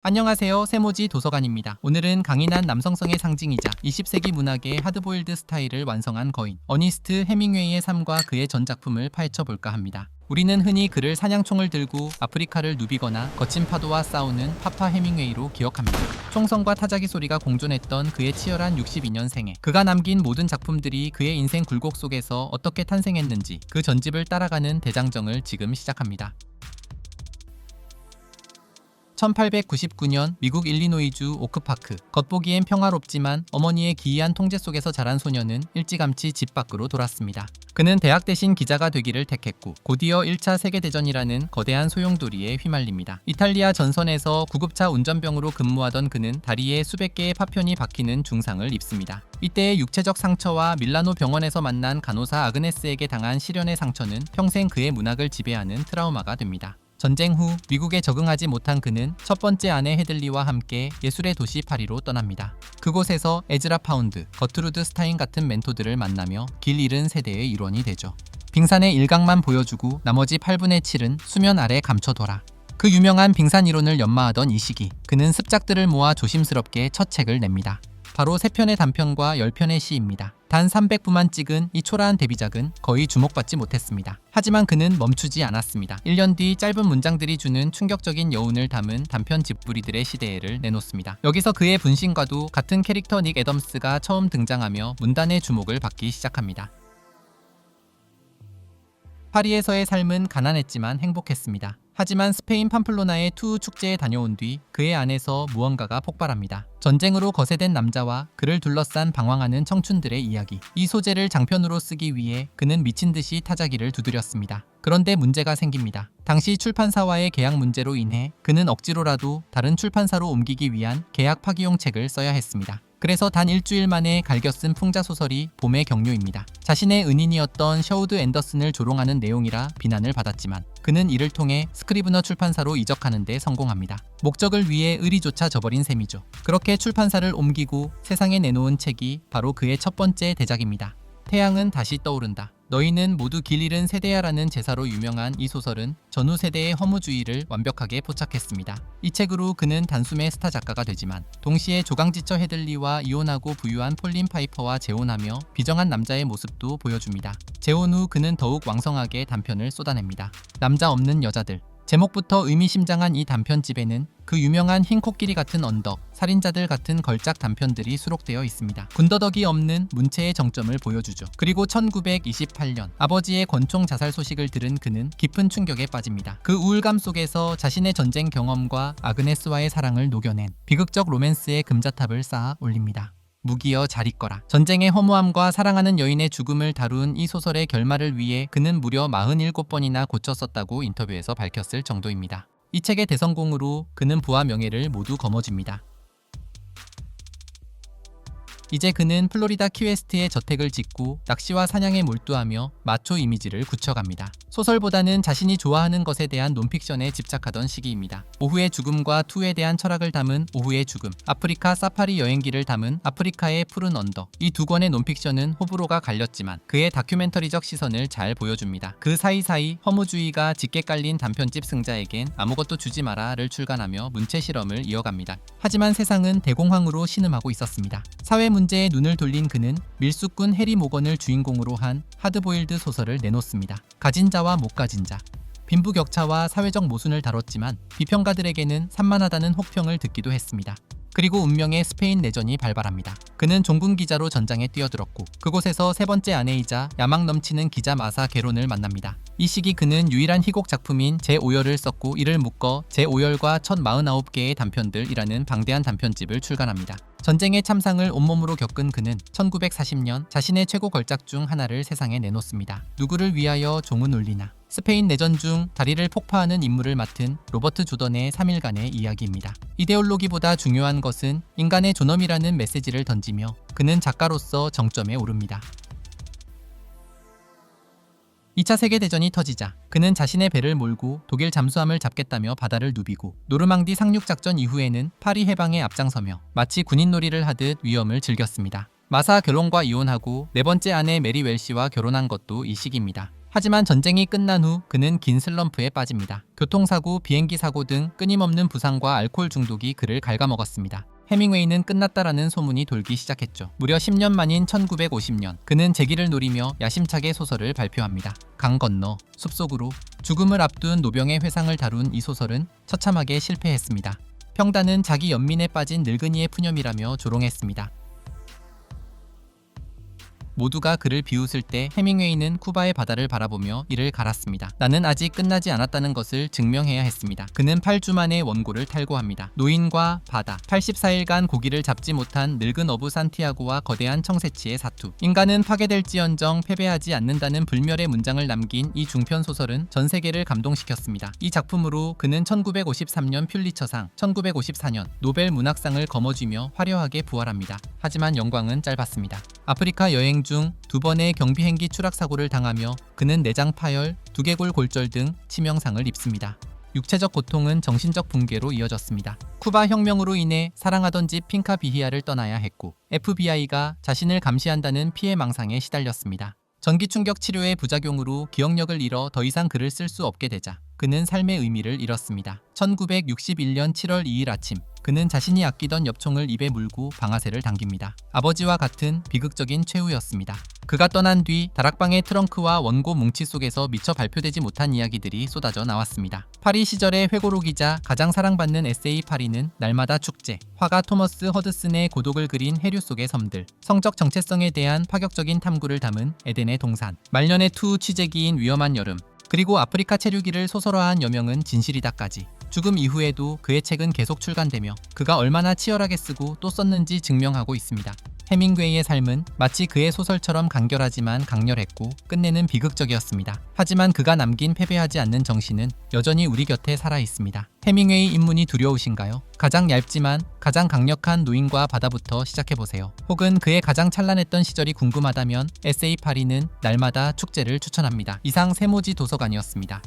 안녕하세요. 세모지 도서관입니다. 오늘은 강인한 남성성의 상징이자 20세기 문학의 하드보일드 스타일을 완성한 거인 어니스트 해밍웨이의 삶과 그의 전작품을 파헤쳐볼까 합니다. 우리는 흔히 그를 사냥총을 들고 아프리카를 누비거나 거친 파도와 싸우는 파파 해밍웨이로 기억합니다. 총성과 타자기 소리가 공존했던 그의 치열한 62년생에 그가 남긴 모든 작품들이 그의 인생 굴곡 속에서 어떻게 탄생했는지 그 전집을 따라가는 대장정을 지금 시작합니다. 1899년 미국 일리노이주 오크파크. 겉보기엔 평화롭지만 어머니의 기이한 통제 속에서 자란 소녀는 일찌감치 집 밖으로 돌았습니다. 그는 대학 대신 기자가 되기를 택했고 곧이어 1차 세계대전이라는 거대한 소용돌이에 휘말립니다. 이탈리아 전선에서 구급차 운전병으로 근무하던 그는 다리에 수백 개의 파편이 박히는 중상을 입습니다. 이때의 육체적 상처와 밀라노 병원에서 만난 간호사 아그네스에게 당한 시련의 상처는 평생 그의 문학을 지배하는 트라우마가 됩니다. 전쟁 후 미국에 적응하지 못한 그는 첫 번째 아내 헤들리와 함께 예술의 도시 파리로 떠납니다. 그곳에서 에즈라 파운드, 거트루드 스타인 같은 멘토들을 만나며 길 잃은 세대의 일원이 되죠. 빙산의 일각만 보여주고 나머지 8분의 7은 수면 아래 감춰둬라. 그 유명한 빙산 이론을 연마하던 이 시기, 그는 습작들을 모아 조심스럽게 첫 책을 냅니다. 바로 3편의 단편과 10편의 시입니다. 단 300부만 찍은 이 초라한 데뷔작은 거의 주목받지 못했습니다. 하지만 그는 멈추지 않았습니다. 1년 뒤 짧은 문장들이 주는 충격적인 여운을 담은 단편 집부리들의 시대를 내놓습니다. 여기서 그의 분신과도 같은 캐릭터 닉 애덤스가 처음 등장하며 문단의 주목을 받기 시작합니다. 파리에서의 삶은 가난했지만 행복했습니다. 하지만 스페인 팜플로나의 투우 축제에 다녀온 뒤 그의 안에서 무언가가 폭발합니다. 전쟁으로 거세된 남자와 그를 둘러싼 방황하는 청춘들의 이야기. 이 소재를 장편으로 쓰기 위해 그는 미친 듯이 타자기를 두드렸습니다. 그런데 문제가 생깁니다. 당시 출판사와의 계약 문제로 인해 그는 억지로라도 다른 출판사로 옮기기 위한 계약 파기용 책을 써야 했습니다. 그래서 단 일주일 만에 갈겨 쓴 풍자소설이 봄의 경료입니다. 자신의 은인이었던 셔우드 앤더슨을 조롱하는 내용이라 비난을 받았지만 그는 이를 통해 스크리브너 출판사로 이적하는 데 성공합니다. 목적을 위해 의리조차 저버린 셈이죠. 그렇게 출판사를 옮기고 세상에 내놓은 책이 바로 그의 첫 번째 대작입니다. 태양은 다시 떠오른다. 너희는 모두 길 잃은 세대야라는 제사로 유명한 이 소설은 전후 세대의 허무주의를 완벽하게 포착했습니다. 이 책으로 그는 단숨에 스타 작가가 되지만 동시에 조강지처 헤들리와 이혼하고 부유한 폴린 파이퍼와 재혼하며 비정한 남자의 모습도 보여줍니다. 재혼 후 그는 더욱 왕성하게 단편을 쏟아냅니다. 남자 없는 여자들. 제목부터 의미심장한 이 단편집에는 그 유명한 흰 코끼리 같은 언덕, 살인자들 같은 걸작 단편들이 수록되어 있습니다. 군더더기 없는 문체의 정점을 보여주죠. 그리고 1928년 아버지의 권총 자살 소식을 들은 그는 깊은 충격에 빠집니다. 그 우울감 속에서 자신의 전쟁 경험과 아그네스와의 사랑을 녹여낸 비극적 로맨스의 금자탑을 쌓아 올립니다. 무기여 잘 있거라. 전쟁의 허무함과 사랑하는 여인의 죽음을 다룬 이 소설의 결말을 위해 그는 무려 47번이나 고쳤었다고 인터뷰에서 밝혔을 정도입니다. 이 책의 대성공으로 그는 부와 명예를 모두 거머쥡니다. 이제 그는 플로리다 키웨스트에 저택을 짓고 낚시와 사냥에 몰두하며 마초 이미지를 굳혀갑니다. 소설보다는 자신이 좋아하는 것에 대한 논픽션에 집착하던 시기입니다. 오후의 죽음과 투에 대한 철학을 담은 오후의 죽음, 아프리카 사파리 여행기를 담은 아프리카의 푸른 언덕. 이 두 권의 논픽션은 호불호가 갈렸지만 그의 다큐멘터리적 시선을 잘 보여줍니다. 그 사이사이 허무주의가 짙게 깔린 단편집 승자에겐 아무것도 주지 마라를 출간하며 문체 실험을 이어갑니다. 하지만 세상은 대공황으로 신음하고 있었습니다. 사회 문제에 눈을 돌린 그는 밀수꾼 해리 모건을 주인공으로 한 하드보일드 소설을 내놓습니다. 가진 자와 못 가진 자. 빈부격차와 사회적 모순을 다뤘지만 비평가들에게는 산만하다는 혹평을 듣기도 했습니다. 그리고 운명의 스페인 내전이 발발합니다. 그는 종군 기자로 전장에 뛰어들었고 그곳에서 세 번째 아내이자 야망 넘치는 기자 마사 게론을 만납니다. 이 시기 그는 유일한 희곡 작품인 제5열을 썼고 이를 묶어 제5열과 첫 49개의 단편들이라는 방대한 단편집을 출간합니다. 전쟁의 참상을 온몸으로 겪은 그는 1940년 자신의 최고 걸작 중 하나를 세상에 내놓습니다. 누구를 위하여 종은 울리나. 스페인 내전 중 다리를 폭파하는 임무를 맡은 로버트 조던의 3일간의 이야기입니다. 이데올로기보다 중요한 것은 인간의 존엄이라는 메시지를 던지며 그는 작가로서 정점에 오릅니다. 2차 세계대전이 터지자 그는 자신의 배를 몰고 독일 잠수함을 잡겠다며 바다를 누비고 노르망디 상륙작전 이후에는 파리 해방에 앞장서며 마치 군인놀이를 하듯 위험을 즐겼습니다. 마사 결론과 이혼하고 네 번째 아내 메리 웰시와 결혼한 것도 이 시기입니다. 하지만 전쟁이 끝난 후 그는 긴 슬럼프에 빠집니다. 교통사고, 비행기 사고 등 끊임없는 부상과 알코올 중독이 그를 갉아먹었습니다. 해밍웨이는 끝났다라는 소문이 돌기 시작했죠. 무려 10년 만인 1950년, 그는 재기를 노리며 야심차게 소설을 발표합니다. 강 건너, 숲속으로. 죽음을 앞둔 노병의 회상을 다룬 이 소설은 처참하게 실패했습니다. 평단은 자기 연민에 빠진 늙은이의 푸념이라며 조롱했습니다. 모두가 그를 비웃을 때 해밍웨이는 쿠바의 바다를 바라보며 이를 갈았습니다. 나는 아직 끝나지 않았다는 것을 증명해야 했습니다. 그는 8주 만에 원고를 탈고합니다. 노인과 바다, 84일간 고기를 잡지 못한 늙은 어부 산티아고와 거대한 청새치의 사투. 인간은 파괴될지언정 패배하지 않는다는 불멸의 문장을 남긴 이 중편 소설은 전 세계를 감동시켰습니다. 이 작품으로 그는 1953년 퓰리처상, 1954년 노벨 문학상을 거머쥐며 화려하게 부활합니다. 하지만 영광은 짧았습니다. 아프리카 여행 중 2번의 경비행기 추락 사고를 당하며 그는 내장 파열, 두개골 골절 등 치명상을 입습니다. 육체적 고통은 정신적 붕괴로 이어졌습니다. 쿠바 혁명으로 인해 사랑하던 집 핑카 비히아를 떠나야 했고 FBI가 자신을 감시한다는 피해 망상에 시달렸습니다. 전기 충격 치료의 부작용으로 기억력을 잃어 더 이상 글을 쓸 수 없게 되자 그는 삶의 의미를 잃었습니다. 1961년 7월 2일 아침, 그는 자신이 아끼던 엽총을 입에 물고 방아쇠를 당깁니다. 아버지와 같은 비극적인 최후였습니다. 그가 떠난 뒤 다락방의 트렁크와 원고 뭉치 속에서 미처 발표되지 못한 이야기들이 쏟아져 나왔습니다. 파리 시절의 회고록이자 가장 사랑받는 에세이 파리는 날마다 축제, 화가 토머스 허드슨의 고독을 그린 해류 속의 섬들, 성적 정체성에 대한 파격적인 탐구를 담은 에덴의 동산, 말년의 투 취재기인 위험한 여름, 그리고 아프리카 체류기를 소설화한 여명은 진실이다까지. 죽음 이후에도 그의 책은 계속 출간되며 그가 얼마나 치열하게 쓰고 또 썼는지 증명하고 있습니다. 해밍웨이의 삶은 마치 그의 소설처럼 간결하지만 강렬했고 끝내는 비극적이었습니다. 하지만 그가 남긴 패배하지 않는 정신은 여전히 우리 곁에 살아 있습니다. 해밍웨이 입문이 두려우신가요? 가장 얇지만 가장 강력한 노인과 바다부터 시작해보세요. 혹은 그의 가장 찬란했던 시절이 궁금하다면 에세이 파리는 날마다 축제를 추천합니다. 이상 세모지 도서관이었습니다.